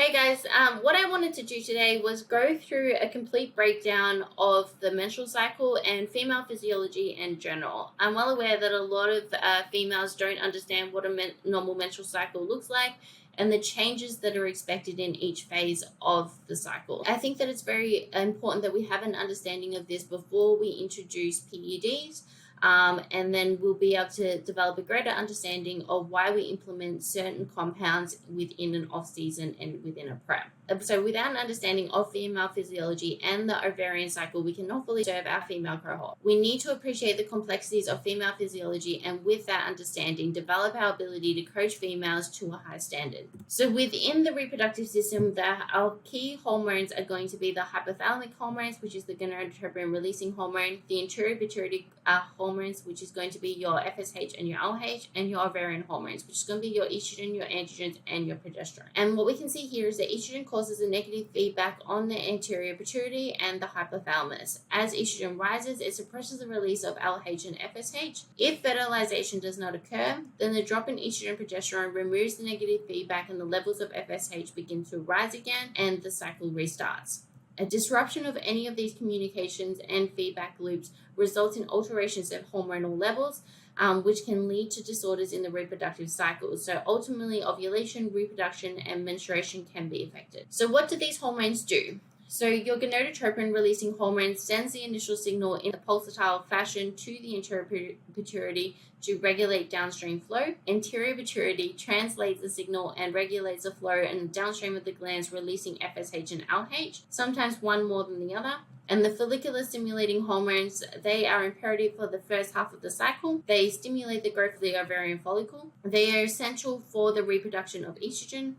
Hey guys, what I wanted to do today was go through a complete breakdown of the menstrual cycle and female physiology in general. I'm well aware that a lot of females don't understand what a normal menstrual cycle looks like and the changes that are expected in each phase of the cycle. I think that it's very important that we have an understanding of this before we introduce PEDs. And then we'll be able to develop a greater understanding of why we implement certain compounds within an off season and within a prep. So, without an understanding of female physiology and the ovarian cycle, we cannot fully serve our female cohort. We need to appreciate the complexities of female physiology, and with that understanding, develop our ability to coach females to a high standard. So, within the reproductive system, our key hormones are going to be the hypothalamic hormones, which is the gonadotropin releasing hormone, the anterior pituitary hormones, which is going to be your FSH and your LH, and your ovarian hormones, which is going to be your estrogen, your androgens, and your progesterone. And what we can see here is that estrogen causes a negative feedback on the anterior pituitary and the hypothalamus. As estrogen rises, it suppresses the release of LH and FSH. If fertilization does not occur, then the drop in estrogen and progesterone removes the negative feedback and the levels of FSH begin to rise again and the cycle restarts. A disruption of any of these communications and feedback loops results in alterations of hormonal levels, which can lead to disorders in the reproductive cycle. So ultimately, ovulation, reproduction, and menstruation can be affected. So what do these hormones do? So your gonadotropin releasing hormone sends the initial signal in a pulsatile fashion to the anterior pituitary to regulate downstream flow. Anterior pituitary translates the signal and regulates the flow and downstream of the glands, releasing FSH and LH, sometimes one more than the other. And the follicular stimulating hormones, they are imperative for the first half of the cycle. They stimulate the growth of the ovarian follicle. They are essential for the production of estrogen,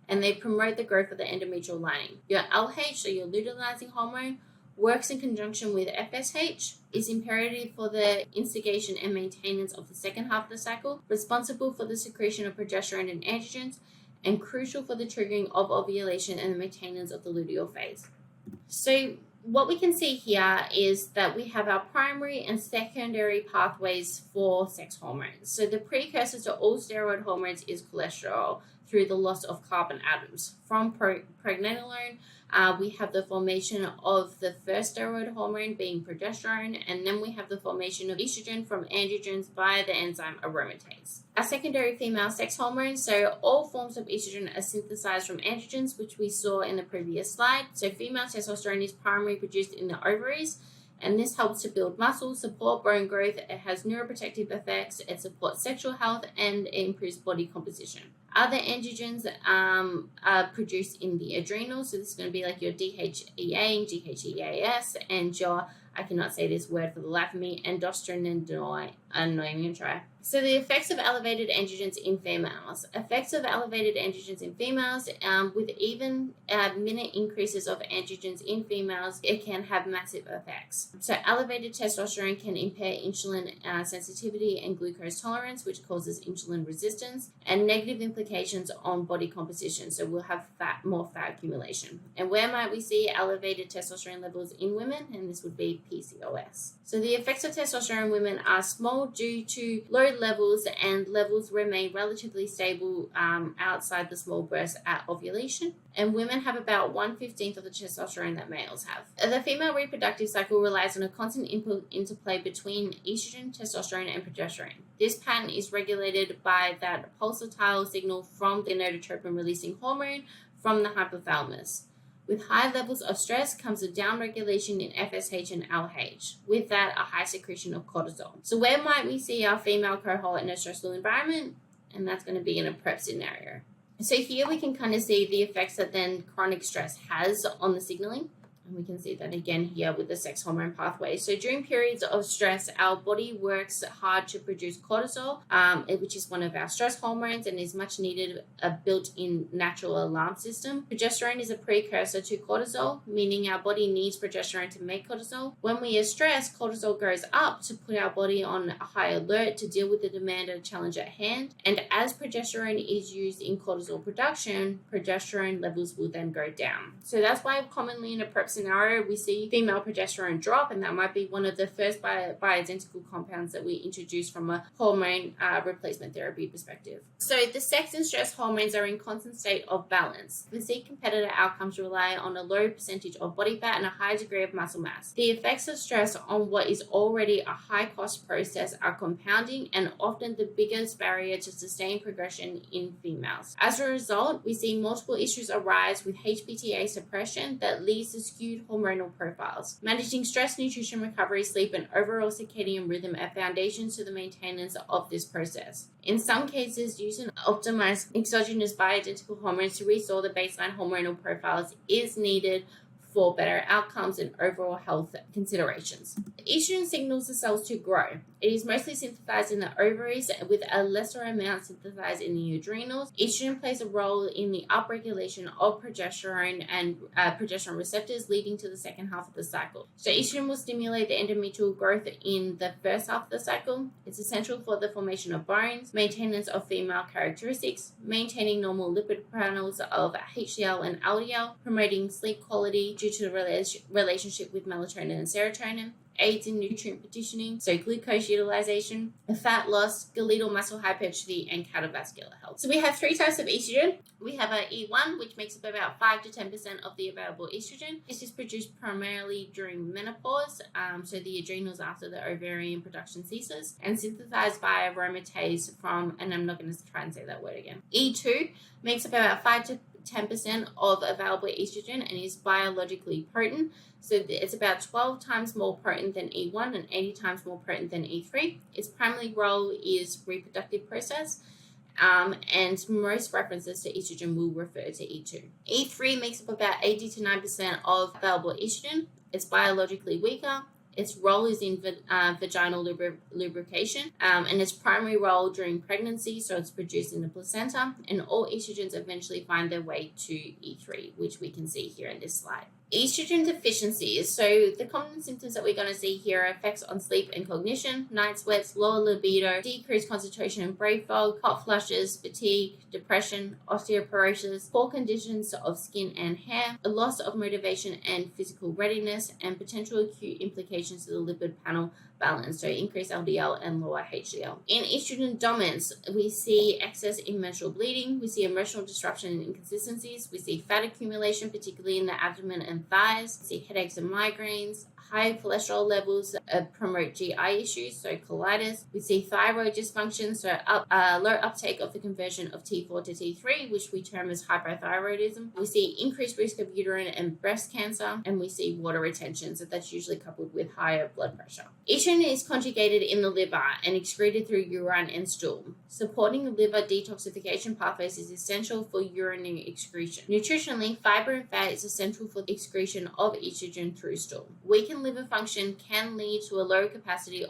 and they promote the growth of the endometrial lining. Your LH, so your luteinizing hormone, works in conjunction with FSH, is imperative for the instigation and maintenance of the second half of the cycle, responsible for the secretion of progesterone and androgens, and crucial for the triggering of ovulation and the maintenance of the luteal phase. So what we can see here is that we have our primary and secondary pathways for sex hormones. So the precursor to all steroid hormones is cholesterol through the loss of carbon atoms. From pregnenolone, we have the formation of the first steroid hormone being progesterone, and then we have the formation of estrogen from androgens via the enzyme aromatase. Our secondary female sex hormones, so all forms of estrogen are synthesized from androgens, which we saw in the previous slide. So female testosterone is primarily produced in the ovaries, and this helps to build muscle, support bone growth. It has neuroprotective effects, it supports sexual health, and it improves body composition. Other androgens are produced in the adrenals, so this is going to be like your DHEA, DHEAS, and your, I cannot say this word for the life of me, androstenedione. I'm not even going to try. So the effects of elevated androgens in females. Effects of elevated androgens in females, with even minute increases of androgens in females, it can have massive effects. So elevated testosterone can impair insulin sensitivity and glucose tolerance, which causes insulin resistance, and negative implications on body composition. So we'll have more fat accumulation. And where might we see elevated testosterone levels in women? And this would be PCOS. So the effects of testosterone in women are small due to low levels, and levels remain relatively stable outside the small breast at ovulation. And women have about 1/15 of the testosterone that males have. The female reproductive cycle relies on a constant interplay between estrogen, testosterone, and progesterone. This pattern is regulated by that pulsatile signal from the gonadotropin releasing hormone from the hypothalamus. With high levels of stress comes a downregulation in FSH and LH. With that, a high secretion of cortisol. So where might we see our female cohort in a stressful environment? And that's going to be in a prep scenario. So here we can kind of see the effects that then chronic stress has on the signaling. And we can see that again here with the sex hormone pathway. So during periods of stress, our body works hard to produce cortisol, which is one of our stress hormones and is much needed, a built-in natural alarm system. Progesterone is a precursor to cortisol, meaning our body needs progesterone to make cortisol. When we are stressed, cortisol goes up to put our body on a high alert to deal with the demand and challenge at hand. And as progesterone is used in cortisol production, progesterone levels will then go down. So that's why commonly in a prep scenario, we see female progesterone drop, and that might be one of the first bioidentical compounds that we introduce from a hormone replacement therapy perspective. So the sex and stress hormones are in constant state of balance. We see competitor outcomes rely on a low percentage of body fat and a high degree of muscle mass. The effects of stress on what is already a high-cost process are compounding and often the biggest barrier to sustained progression in females. As a result, we see multiple issues arise with HPTA suppression that leads to skewed hormonal profiles. Managing stress, nutrition, recovery, sleep, and overall circadian rhythm are foundations to the maintenance of this process. In some cases, using optimized exogenous bioidentical hormones to restore the baseline hormonal profiles is needed for better outcomes and overall health considerations. Estrogen signals the cells to grow. It is mostly synthesized in the ovaries with a lesser amount synthesized in the adrenals. Estrogen plays a role in the upregulation of progesterone and progesterone receptors, leading to the second half of the cycle. So estrogen will stimulate the endometrial growth in the first half of the cycle. It's essential for the formation of bones, maintenance of female characteristics, maintaining normal lipid panels of HDL and LDL, promoting sleep quality due to the relationship with melatonin and serotonin, aids in nutrient partitioning, so glucose utilization, fat loss, skeletal muscle hypertrophy, and cardiovascular health. So we have three types of estrogen. We have a E1, which makes up about 5 to 10% of the available estrogen. This is produced primarily during menopause, so the adrenals after the ovarian production ceases, and synthesized by aromatase from, and I'm not going to try and say that word again. E2 makes up about 5 to 10% of available estrogen and is biologically potent. So it's about 12 times more potent than E1 and 80 times more potent than E3. Its primary role is reproductive process, and most references to estrogen will refer to E2. E3 makes up about 80 to 9% of available estrogen. It's biologically weaker. Its role is in vaginal lubrication, and its primary role during pregnancy, so it's produced in the placenta, and all estrogens eventually find their way to E3, which we can see here in this slide. Estrogen deficiencies. So the common symptoms that we're going to see here are effects on sleep and cognition, night sweats, lower libido, decreased concentration and brain fog, hot flushes, fatigue, depression, osteoporosis, poor conditions of skin and hair, a loss of motivation and physical readiness, and potential acute implications to the lipid panel balance, so increased LDL and lower HDL. In estrogen dominance, we see excess in menstrual bleeding, we see emotional disruption and inconsistencies, we see fat accumulation, particularly in the abdomen and thighs, we see headaches and migraines, high cholesterol levels promote GI issues, so colitis. We see thyroid dysfunction, so low uptake of the conversion of T4 to T3, which we term as hypothyroidism. We see increased risk of uterine and breast cancer, and we see water retention, so that's usually coupled with higher blood pressure. Estrogen is conjugated in the liver and excreted through urine and stool. Supporting the liver detoxification pathways is essential for urinary excretion. Nutritionally, fiber and fat is essential for the excretion of estrogen through stool. Weakened liver function can lead to a low capacity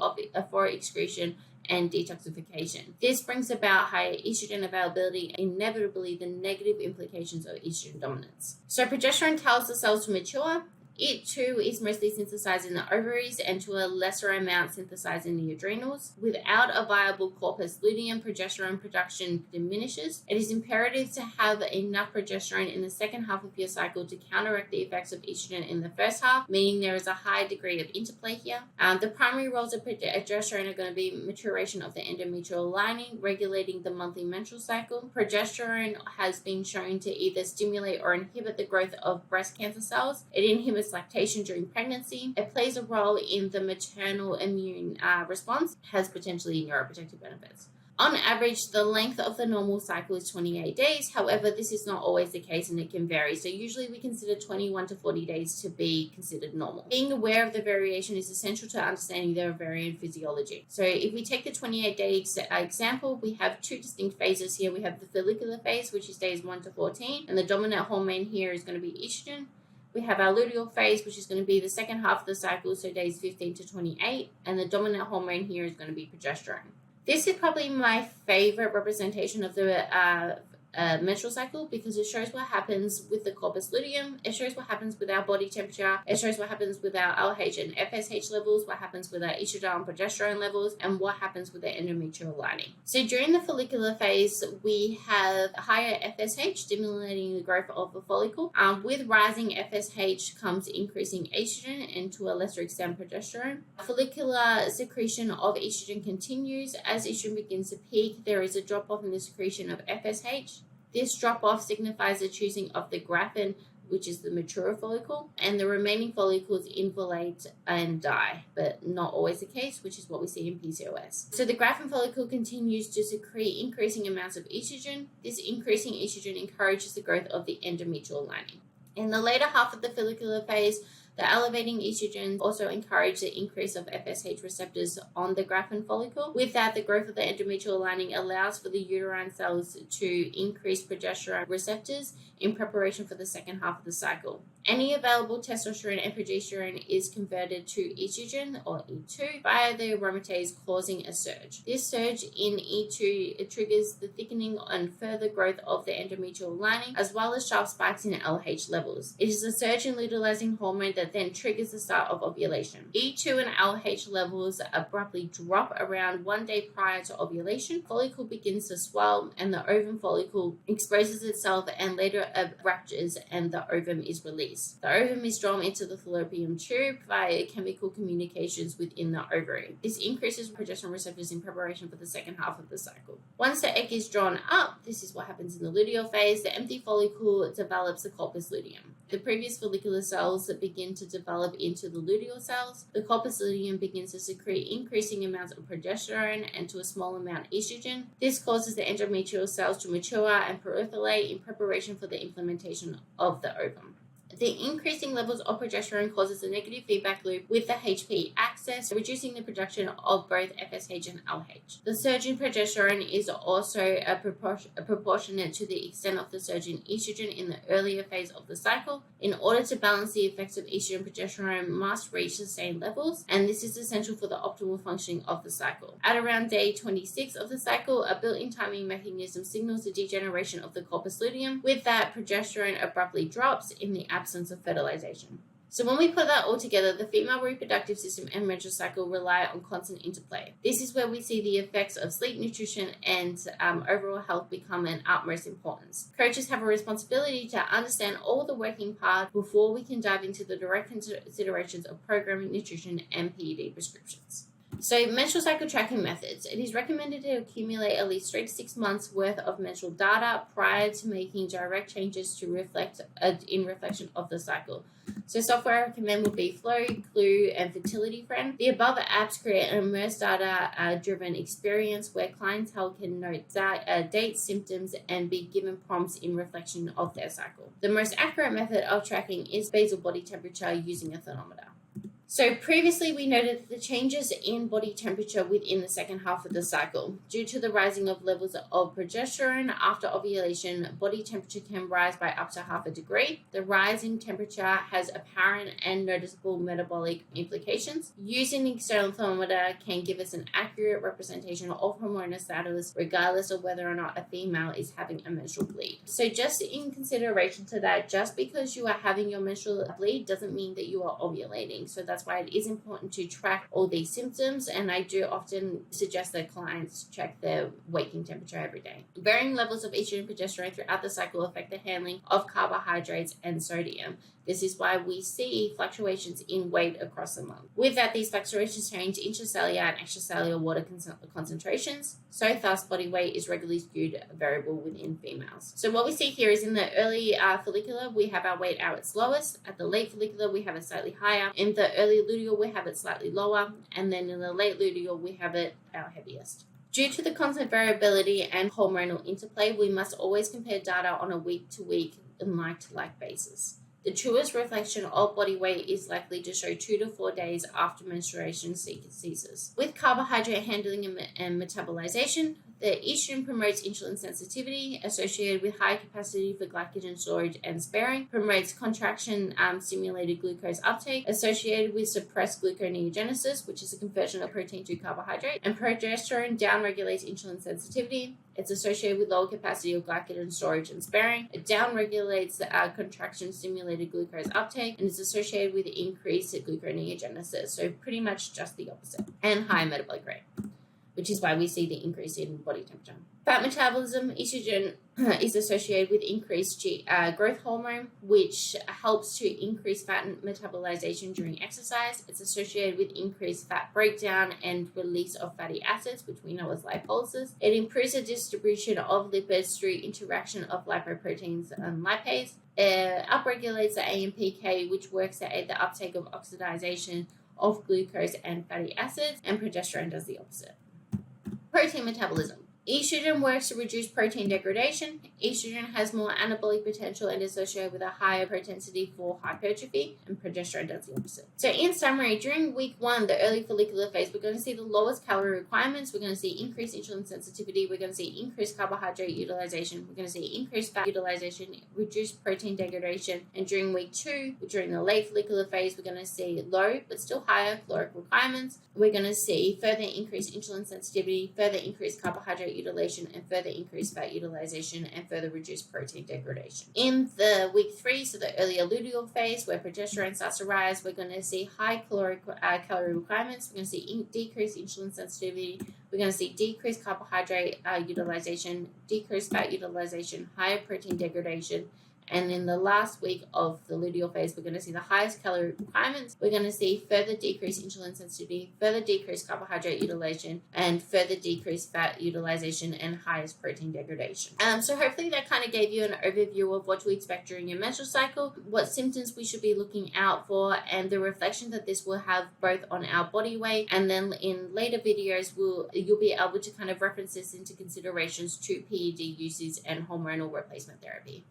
for excretion and detoxification. This brings about higher estrogen availability and inevitably the negative implications of estrogen dominance. So progesterone tells the cells to mature. It too is mostly synthesized in the ovaries and to a lesser amount synthesized in the adrenals. Without a viable corpus luteum, progesterone production diminishes. It is imperative to have enough progesterone in the second half of your cycle to counteract the effects of estrogen in the first half, meaning there is a high degree of interplay here. The primary roles of progesterone are going to be maturation of the endometrial lining, regulating the monthly menstrual cycle. Progesterone has been shown to either stimulate or inhibit the growth of breast cancer cells. It inhibits lactation during pregnancy. It plays a role in the maternal immune response, has potentially neuroprotective benefits. On average, the length of the normal cycle is 28 days. However, this is not always the case and it can vary. So usually we consider 21 to 40 days to be considered normal. Being aware of the variation is essential to understanding the ovarian physiology. So if we take the 28-day example, we have two distinct phases here. We have the follicular phase, which is days 1 to 14, and the dominant hormone here is going to be estrogen. We have our luteal phase, which is going to be the second half of the cycle, so days 15 to 28, and the dominant hormone here is going to be progesterone. This is probably my favorite representation of the menstrual cycle because it shows what happens with the corpus luteum, it shows what happens with our body temperature, it shows what happens with our LH and FSH levels, what happens with our estrogen and progesterone levels, and what happens with the endometrial lining. So during the follicular phase, we have higher FSH stimulating the growth of the follicle. With rising FSH comes increasing estrogen and to a lesser extent progesterone. Follicular secretion of estrogen continues. As estrogen begins to peak, there is a drop off in the secretion of FSH. This drop off signifies the choosing of the graphene, which is the mature follicle, and the remaining follicles involate and die, but not always the case, which is what we see in PCOS. So the graphene follicle continues to secrete increasing amounts of estrogen. This increasing estrogen encourages the growth of the endometrial lining. In the later half of the follicular phase, the elevating estrogen also encourage the increase of FSH receptors on the graphene follicle. With that, the growth of the endometrial lining allows for the uterine cells to increase progesterone receptors in preparation for the second half of the cycle. Any available testosterone and progesterone is converted to estrogen, or E2, via the aromatase, causing a surge. This surge in E2 triggers the thickening and further growth of the endometrial lining, as well as sharp spikes in LH levels. It is a surge in luteinizing hormone that then triggers the start of ovulation. E2 and LH levels abruptly drop around 1 day prior to ovulation. Follicle begins to swell, and the ovum follicle exposes itself and later ruptures, and the ovum is released. The ovum is drawn into the fallopian tube via chemical communications within the ovary. This increases progesterone receptors in preparation for the second half of the cycle. Once the egg is drawn up, this is what happens in the luteal phase, the empty follicle develops the corpus luteum. The previous follicular cells begin to develop into the luteal cells. The corpus luteum begins to secrete increasing amounts of progesterone and to a small amount estrogen. This causes the endometrial cells to mature and proliferate in preparation for the implementation of the ovum. The increasing levels of progesterone causes a negative feedback loop with the HPA axis, reducing the production of both FSH and LH. The surge in progesterone is also proportionate to the extent of the surge in estrogen in the earlier phase of the cycle. In order to balance the effects of estrogen, progesterone must reach the same levels, and this is essential for the optimal functioning of the cycle. At around day 26 of the cycle, a built-in timing mechanism signals the degeneration of the corpus luteum. With that, progesterone abruptly drops in the absence of fertilization. So when we put that all together, the female reproductive system and menstrual cycle rely on constant interplay. This is where we see the effects of sleep, nutrition, and overall health become an utmost importance. Coaches have a responsibility to understand all the working parts before we can dive into the direct considerations of programming, nutrition, and PED prescriptions. So, menstrual cycle tracking methods. It is recommended to accumulate at least 3 to 6 months worth of menstrual data prior to making direct changes to reflect in reflection of the cycle. So software I recommend would be Flow, Clue, and Fertility Friend. The above apps create an immersed data-driven experience where clientele can note dates, symptoms, and be given prompts in reflection of their cycle. The most accurate method of tracking is basal body temperature using a thermometer. So previously we noted the changes in body temperature within the second half of the cycle. Due to the rising of levels of progesterone after ovulation, body temperature can rise by up to 0.5 degree. The rise in temperature has apparent and noticeable metabolic implications. Using an external thermometer can give us an accurate representation of hormonal status regardless of whether or not a female is having a menstrual bleed. So just in consideration to that, just because you are having your menstrual bleed doesn't mean that you are ovulating. So that's why it is important to track all these symptoms, and I do often suggest that clients check their waking temperature every day. Varying levels of estrogen and progesterone throughout the cycle affect the handling of carbohydrates and sodium. This is why we see fluctuations in weight across the month. With that, these fluctuations change intracellular and extracellular water concentrations, so thus body weight is regularly skewed variable within females. So what we see here is in the early follicular, we have our weight at its lowest. At the late follicular, we have it slightly higher. In the early luteal, we have it slightly lower. And then in the late luteal, we have it our heaviest. Due to the constant variability and hormonal interplay, we must always compare data on a week-to-week and like-to-like basis. The truest reflection of body weight is likely to show 2 to 4 days after menstruation ceases. With carbohydrate handling and metabolization, The estrogen promotes insulin sensitivity, associated with high capacity for glycogen storage and sparing, promotes contraction stimulated glucose uptake, associated with suppressed gluconeogenesis, which is a conversion of protein to carbohydrate, and progesterone downregulates insulin sensitivity. It's associated with lower capacity of glycogen storage and sparing. It downregulates the contraction stimulated glucose uptake, and is associated with increased gluconeogenesis. So pretty much just the opposite. And high metabolic rate, which is why we see the increase in body temperature. Fat metabolism, estrogen is associated with increased growth hormone, which helps to increase fat metabolization during exercise. It's associated with increased fat breakdown and release of fatty acids, which we know as lipolysis. It improves the distribution of lipids through interaction of lipoproteins and lipase. It upregulates the AMPK, which works to aid the uptake of oxidation of glucose and fatty acids, and progesterone does the opposite. Protein metabolism. Estrogen works to reduce protein degradation. Estrogen has more anabolic potential and is associated with a higher propensity for hypertrophy, and progesterone does the opposite. So in summary, during week 1, the early follicular phase, we're going to see the lowest calorie requirements. We're going to see increased insulin sensitivity. We're going to see increased carbohydrate utilization. We're going to see increased fat utilization, reduced protein degradation. And during week 2, during the late follicular phase, we're going to see low but still higher caloric requirements. We're going to see further increased insulin sensitivity, further increased carbohydrate utilization, and further increased fat utilization, and further reduced protein degradation. In the week 3, so the earlier luteal phase, where progesterone starts to rise, we're going to see high calorie requirements. We're going to see decreased insulin sensitivity. We're going to see decreased carbohydrate utilization, decreased fat utilization, higher protein degradation. And in the last week of the luteal phase, we're going to see the highest calorie requirements. We're going to see further decreased insulin sensitivity, further decreased carbohydrate utilization, and further decreased fat utilization and highest protein degradation. So hopefully that kind of gave you an overview of what to expect during your menstrual cycle, what symptoms we should be looking out for, and the reflection that this will have both on our body weight. And then in later videos, you'll be able to kind of reference this into considerations to PED usage and hormonal replacement therapy.